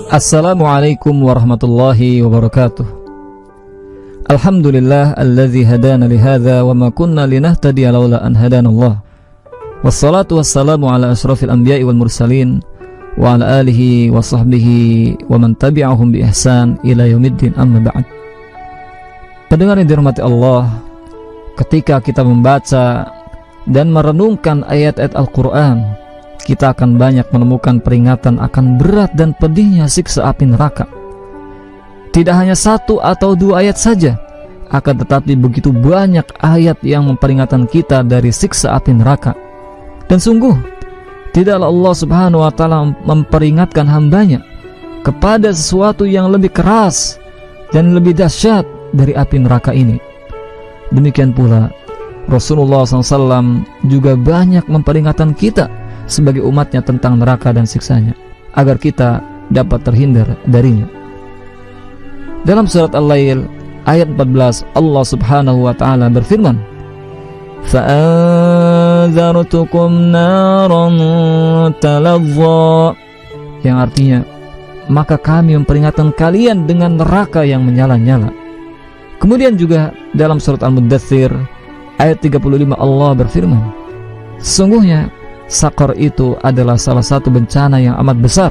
Assalamualaikum warahmatullahi wabarakatuh. Alhamdulillah alladzi hadana lihadza wa ma kunna linahtadiya laula an hadanallah. Wassalatu wassalamu ala asyrafil anbiya'i wal mursalin wa ala alihi wa sahbihi wa man tabi'ahum bi ihsan ila yaumiddin, amma ba'd. Pendengar yang dirahmati Allah, ketika kita membaca dan merenungkan ayat-ayat Al-Qur'an, kita akan banyak menemukan peringatan akan berat dan pedihnya siksa api neraka. Tidak hanya satu atau dua ayat saja, akan tetapi begitu banyak ayat yang memperingatkan kita dari siksa api neraka. Dan sungguh, tidaklah Allah Subhanahu wa Ta'ala memperingatkan hambanya kepada sesuatu yang lebih keras dan lebih dahsyat dari api neraka ini. Demikian pula Rasulullah SAW juga banyak memperingatkan kita sebagai umatnya tentang neraka dan siksanya, agar kita dapat terhindar darinya. Dalam surat Al-Lail ayat 14, Allah Subhanahu wa Ta'ala berfirman, "Fa'anzartukum naran talazza," yang artinya, maka kami memperingatkan kalian dengan neraka yang menyala-nyala. Kemudian juga dalam surat Al-Muddathir ayat 35, Allah berfirman, sesungguhnya Sakar itu adalah salah satu bencana yang amat besar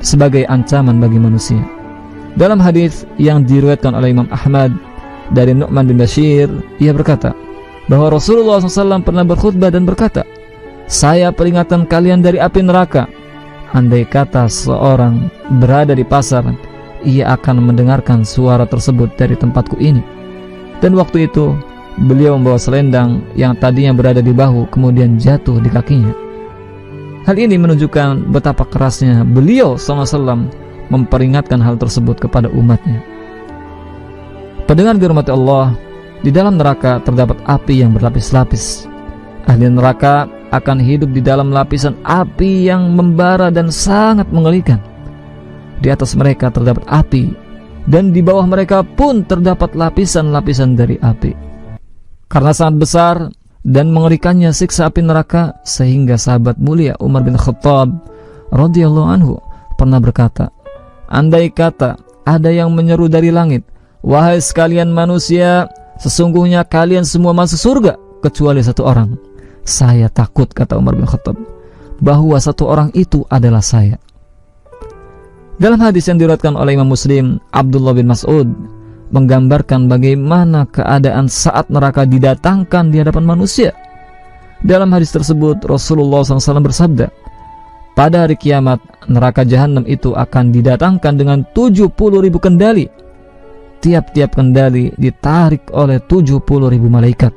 sebagai ancaman bagi manusia. Dalam hadis yang diriwayatkan oleh Imam Ahmad dari Nu'man bin Bashir, ia berkata bahwa Rasulullah SAW pernah berkhutbah dan berkata, "Saya peringatkan kalian dari api neraka. Andai kata seorang berada di pasar, ia akan mendengarkan suara tersebut dari tempatku ini." Dan waktu itu beliau membawa selendang yang tadinya berada di bahu kemudian jatuh di kakinya. Hal ini menunjukkan betapa kerasnya beliau SAW memperingatkan hal tersebut kepada umatnya. Pendengar dirahmati Allah, di dalam neraka terdapat api yang berlapis-lapis. Ahli neraka akan hidup di dalam lapisan api yang membara dan sangat mengerikan. Di atas mereka terdapat api, dan di bawah mereka pun terdapat lapisan-lapisan dari api. Karena sangat besar dan mengerikannya siksa api neraka, sehingga sahabat mulia Umar bin Khattab radhiyallahu anhu pernah berkata, andai kata ada yang menyeru dari langit, "Wahai sekalian manusia, sesungguhnya kalian semua masuk surga kecuali satu orang." Saya takut, kata Umar bin Khattab, bahwa satu orang itu adalah saya. Dalam hadis yang diriwayatkan oleh Imam Muslim, Abdullah bin Mas'ud menggambarkan bagaimana keadaan saat neraka didatangkan di hadapan manusia. Dalam hadis tersebut Rasulullah SAW bersabda, pada hari kiamat neraka jahanam itu akan didatangkan dengan 70.000 kendali. Tiap-tiap kendali ditarik oleh 70.000 malaikat.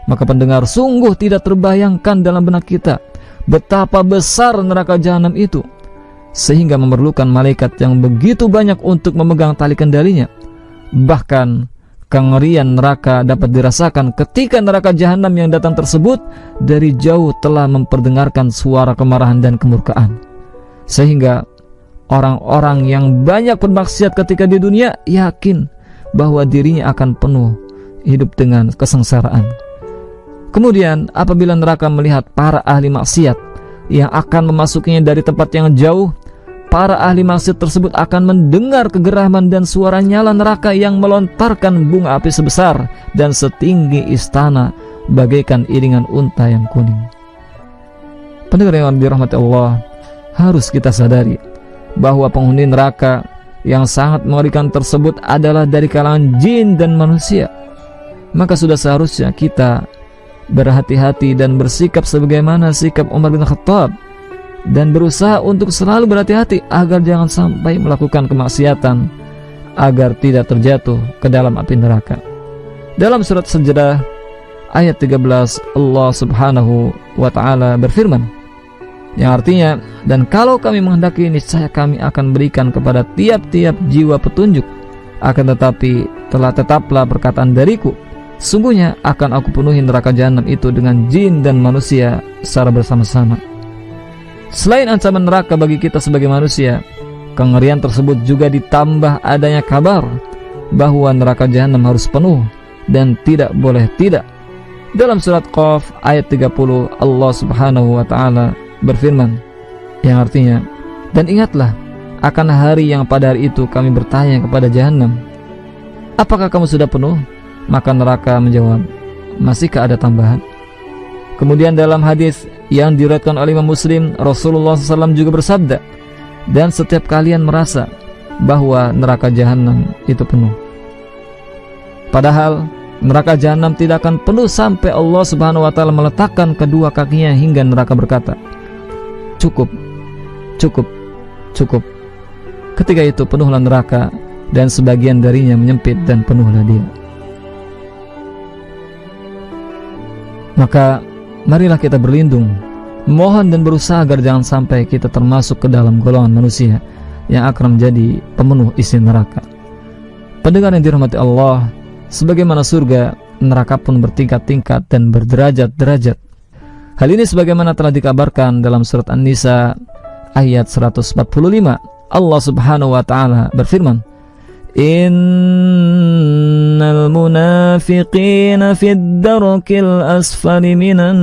Maka pendengar, sungguh tidak terbayangkan dalam benak kita betapa besar neraka jahanam itu, sehingga memerlukan malaikat yang begitu banyak untuk memegang tali kendalinya. Bahkan kengerian neraka dapat dirasakan ketika neraka jahanam yang datang tersebut dari jauh telah memperdengarkan suara kemarahan dan kemurkaan, sehingga orang-orang yang banyak bermaksiat ketika di dunia yakin bahwa dirinya akan penuh hidup dengan kesengsaraan. Kemudian apabila neraka melihat para ahli maksiat yang akan memasukinya dari tempat yang jauh, para ahli maksiat tersebut akan mendengar kegeraman dan suara nyala neraka yang melontarkan bunga api sebesar dan setinggi istana bagaikan iringan unta yang kuning. Pendengar yang dirahmati Allah, harus kita sadari bahwa penghuni neraka yang sangat mengerikan tersebut adalah dari kalangan jin dan manusia. Maka sudah seharusnya kita berhati-hati dan bersikap sebagaimana sikap Umar bin Khattab, dan berusaha untuk selalu berhati-hati agar jangan sampai melakukan kemaksiatan, agar tidak terjatuh ke dalam api neraka. Dalam surat Sajdah ayat 13, Allah Subhanahu wa Ta'ala berfirman, yang artinya, dan kalau kami menghendaki niscaya kami akan berikan kepada tiap-tiap jiwa petunjuk, akan tetapi telah tetaplah perkataan dariku, sungguhnya akan aku penuhi neraka jahanam itu dengan jin dan manusia secara bersama-sama. Selain ancaman neraka bagi kita sebagai manusia, kengerian tersebut juga ditambah adanya kabar bahwa neraka jahanam harus penuh dan tidak boleh tidak. Dalam surat Qaf ayat 30, Allah Subhanahu wa Ta'ala berfirman, yang artinya, dan ingatlah akan hari yang pada hari itu kami bertanya kepada Jahannam, apakah kamu sudah penuh? Maka neraka menjawab, masihkah ada tambahan? Kemudian dalam hadis yang diriwayatkan oleh Imam Muslim, Rasulullah SAW juga bersabda, dan setiap kalian merasa bahwa neraka Jahannam itu penuh. Padahal neraka Jahannam tidak akan penuh sampai Allah Subhanahu wa taala meletakkan kedua kakinya hingga neraka berkata, cukup, cukup, cukup. Ketika itu penuhlah neraka dan sebagian darinya menyempit dan penuhlah dia. Maka marilah kita berlindung, mohon dan berusaha agar jangan sampai kita termasuk ke dalam golongan manusia yang akan menjadi pemenuh isi neraka. Pendengar yang dirahmati Allah, sebagaimana surga, neraka pun bertingkat-tingkat dan berderajat-derajat. Hal ini sebagaimana telah dikabarkan dalam surat An-Nisa ayat 145. Allah Subhanahu wa taala berfirman, Innal munafiqina fid darkil asfali minan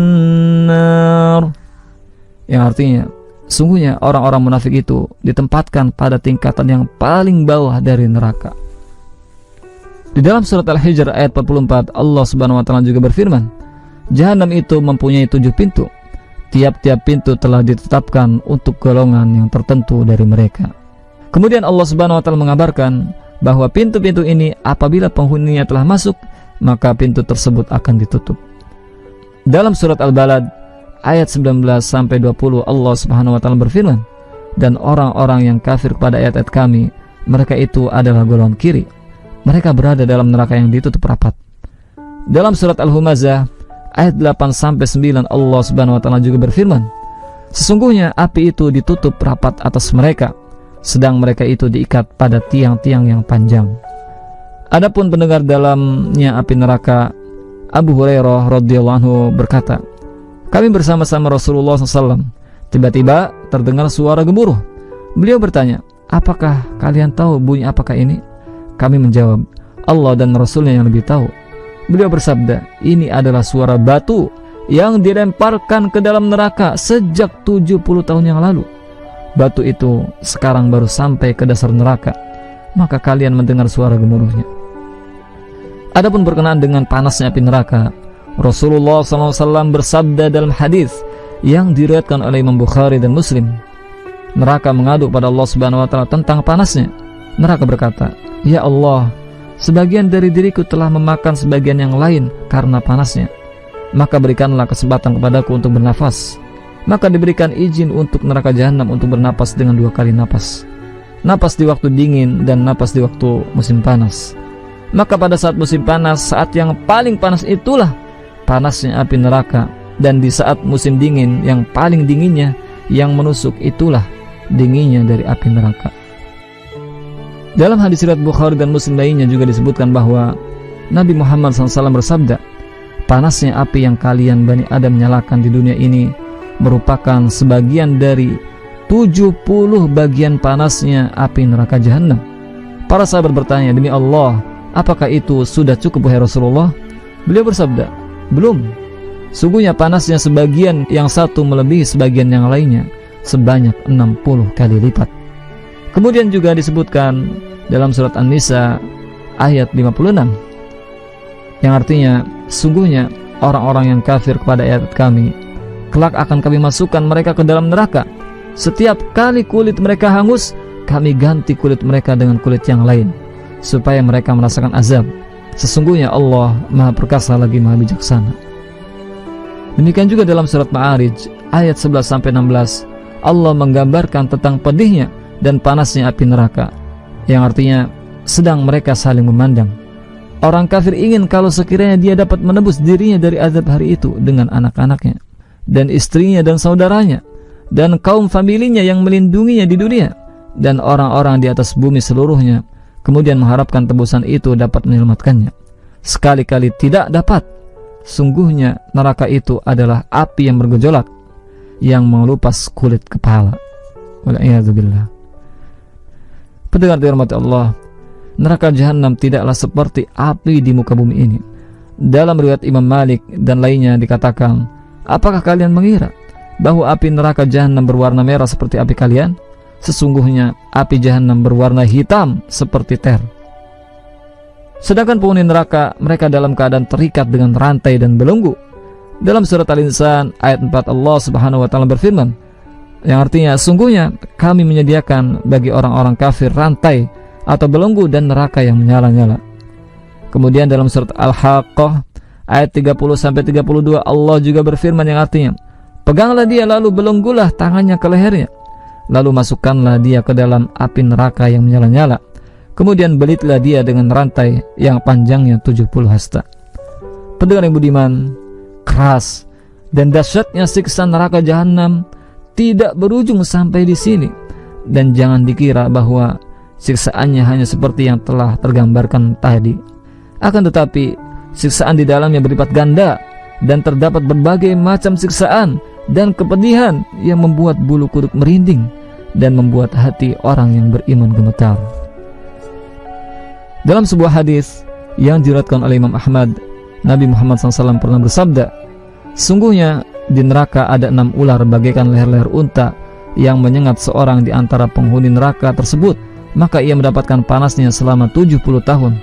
nar. Yang artinya, sungguhnya orang-orang munafik itu ditempatkan pada tingkatan yang paling bawah dari neraka. Di dalam surat Al-Hijr ayat 44, Allah Subhanahu wa taala juga berfirman, Jahannam itu mempunyai 7 pintu. Tiap-tiap pintu telah ditetapkan untuk golongan yang tertentu dari mereka. Kemudian Allah Subhanahu wa taala mengabarkan bahwa pintu-pintu ini apabila penghuninya telah masuk, maka pintu tersebut akan ditutup. Dalam surat Al-Balad ayat 19 sampai 20, Allah Subhanahu wa taala berfirman, dan orang-orang yang kafir kepada ayat-ayat kami, mereka itu adalah golongan kiri. Mereka berada dalam neraka yang ditutup rapat. Dalam surat Al-Humazah ayat 8 sampai 9, Allah Subhanahu wa taala juga berfirman, sesungguhnya api itu ditutup rapat atas mereka, sedang mereka itu diikat pada tiang-tiang yang panjang. Adapun pendengar dalamnya api neraka, Abu Hurairah radhiyallahu anhu berkata, kami bersama-sama Rasulullah SAW. Tiba-tiba terdengar suara gemuruh. Beliau bertanya, apakah kalian tahu bunyi apakah ini? Kami menjawab, Allah dan Rasulnya yang lebih tahu. Beliau bersabda, ini adalah suara batu yang dilemparkan ke dalam neraka sejak 70 tahun yang lalu. Batu itu sekarang baru sampai ke dasar neraka, maka kalian mendengar suara gemuruhnya. Adapun berkenaan dengan panasnya api neraka, Rasulullah SAW bersabda dalam hadis yang diriwayatkan oleh Imam Bukhari dan Muslim, neraka mengadu pada Allah Subhanahu wa taala tentang panasnya. Neraka berkata, ya Allah, sebagian dari diriku telah memakan sebagian yang lain karena panasnya, maka berikanlah kesempatan kepadaku untuk bernafas. Maka diberikan izin untuk neraka Jahannam untuk bernapas dengan 2 kali napas, napas di waktu dingin dan napas di waktu musim panas. Maka pada saat musim panas, saat yang paling panas itulah panasnya api neraka, dan di saat musim dingin yang paling dinginnya yang menusuk itulah dinginnya dari api neraka. Dalam hadis riwayat Bukhari dan Muslim lainnya juga disebutkan bahwa Nabi Muhammad SAW bersabda, panasnya api yang kalian Bani Adam nyalakan di dunia ini merupakan sebagian dari 70 bagian panasnya api neraka Jahannam. Para sahabat bertanya, demi Allah, apakah itu sudah cukup wahai Rasulullah? Beliau bersabda, belum. Sungguhnya panasnya sebagian yang satu melebihi sebagian yang lainnya sebanyak 60 kali lipat. Kemudian juga disebutkan dalam surat An-Nisa ayat 56, yang artinya, sungguhnya orang-orang yang kafir kepada ayat kami, kelak akan kami masukkan mereka ke dalam neraka. Setiap kali kulit mereka hangus, kami ganti kulit mereka dengan kulit yang lain, supaya mereka merasakan azab. Sesungguhnya Allah Maha Perkasa lagi Maha Bijaksana. Demikian juga dalam surat Ma'arij ayat 11-16, Allah menggambarkan tentang pedihnya dan panasnya api neraka, yang artinya sedang mereka saling memandang. Orang kafir ingin kalau sekiranya dia dapat menebus dirinya dari azab hari itu dengan anak-anaknya dan istrinya dan saudaranya dan kaum familinya yang melindunginya di dunia dan orang-orang di atas bumi seluruhnya, kemudian mengharapkan tebusan itu dapat menyelamatkannya. Sekali-kali tidak dapat. Sungguhnya neraka itu adalah api yang bergejolak yang mengelupas kulit kepala. Wal'iyadzubillah. Pendengar dirahmati Allah, neraka Jahannam tidaklah seperti api di muka bumi ini. Dalam riwayat Imam Malik dan lainnya dikatakan, apakah kalian mengira bahwa api neraka Jahannam berwarna merah seperti api kalian? sesungguhnya api Jahannam berwarna hitam seperti ter. Sedangkan penghuni neraka, mereka dalam keadaan terikat dengan rantai dan belenggu. Dalam surat Al-Insan ayat 4 Allah Subhanahu wa taala berfirman, yang artinya sungguhnya kami menyediakan bagi orang-orang kafir rantai atau belenggu dan neraka yang menyala-nyala. Kemudian dalam surat Al-Haqqah ayat 30-32 Allah juga berfirman yang artinya, peganglah dia lalu belenggulah tangannya ke lehernya, lalu masukkanlah dia ke dalam api neraka yang menyala-nyala. Kemudian belitlah dia dengan rantai yang panjangnya 70 hasta. Pendengar yang budiman, keras dan dahsyatnya siksa neraka Jahannam tidak berujung sampai di sini, dan jangan dikira bahwa siksaannya hanya seperti yang telah tergambarkan tadi. Akan tetapi siksaan di dalamnya berlipat ganda, dan terdapat berbagai macam siksaan dan kepedihan yang membuat bulu kuduk merinding dan membuat hati orang yang beriman gemetar. Dalam sebuah hadis yang diriwayatkan oleh Imam Ahmad, Nabi Muhammad SAW pernah bersabda, sungguhnya di neraka ada 6 ular bagaikan leher-leher unta yang menyengat seorang di antara penghuni neraka tersebut, maka ia mendapatkan panasnya selama 70 tahun.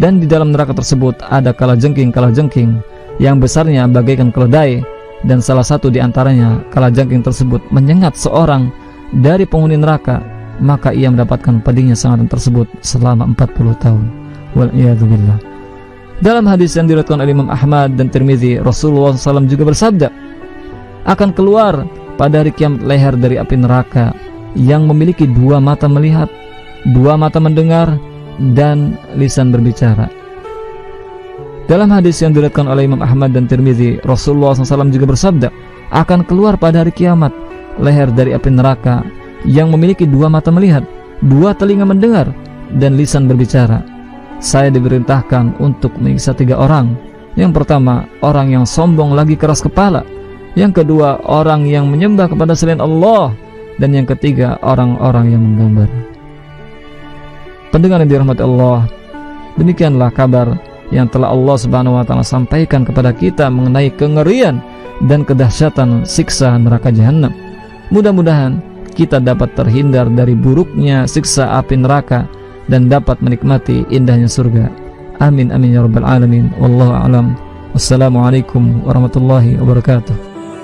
Dan di dalam neraka tersebut ada kalajengking-kalajengking yang besarnya bagaikan keledai, dan salah satu di antaranya kalajengking tersebut menyengat seorang dari penghuni neraka, maka ia mendapatkan pedihnya sengatan tersebut selama 40 tahun. Wal'iyadzubillah. Dalam hadis yang diriwayatkan oleh Imam Ahmad dan Tirmidzi, Rasulullah SAW juga bersabda, akan keluar pada hari kiamat leher dari api neraka yang memiliki 2 mata melihat, 2 mata mendengar, dan lisan berbicara. Dalam hadis yang diriwayatkan oleh Imam Ahmad dan Tirmidzi, Rasulullah SAW juga bersabda, akan keluar pada hari kiamat leher dari api neraka yang memiliki 2 mata melihat, 2 telinga mendengar, dan lisan berbicara. Saya diperintahkan untuk menyiksa 3 orang. Yang pertama, orang yang sombong lagi keras kepala. Yang kedua, orang yang menyembah kepada selain Allah. Dan yang ketiga, orang-orang yang menggambar. Pendengar yang dirahmati Allah, demikianlah kabar yang telah Allah Subhanahu wa taala sampaikan kepada kita mengenai kengerian dan kedahsyatan siksa neraka Jahannam. Mudah-mudahan kita dapat terhindar dari buruknya siksa api neraka dan dapat menikmati indahnya surga. Amin amin ya rabbal alamin. Wallahu a'lam. Wassalamualaikum warahmatullahi wabarakatuh.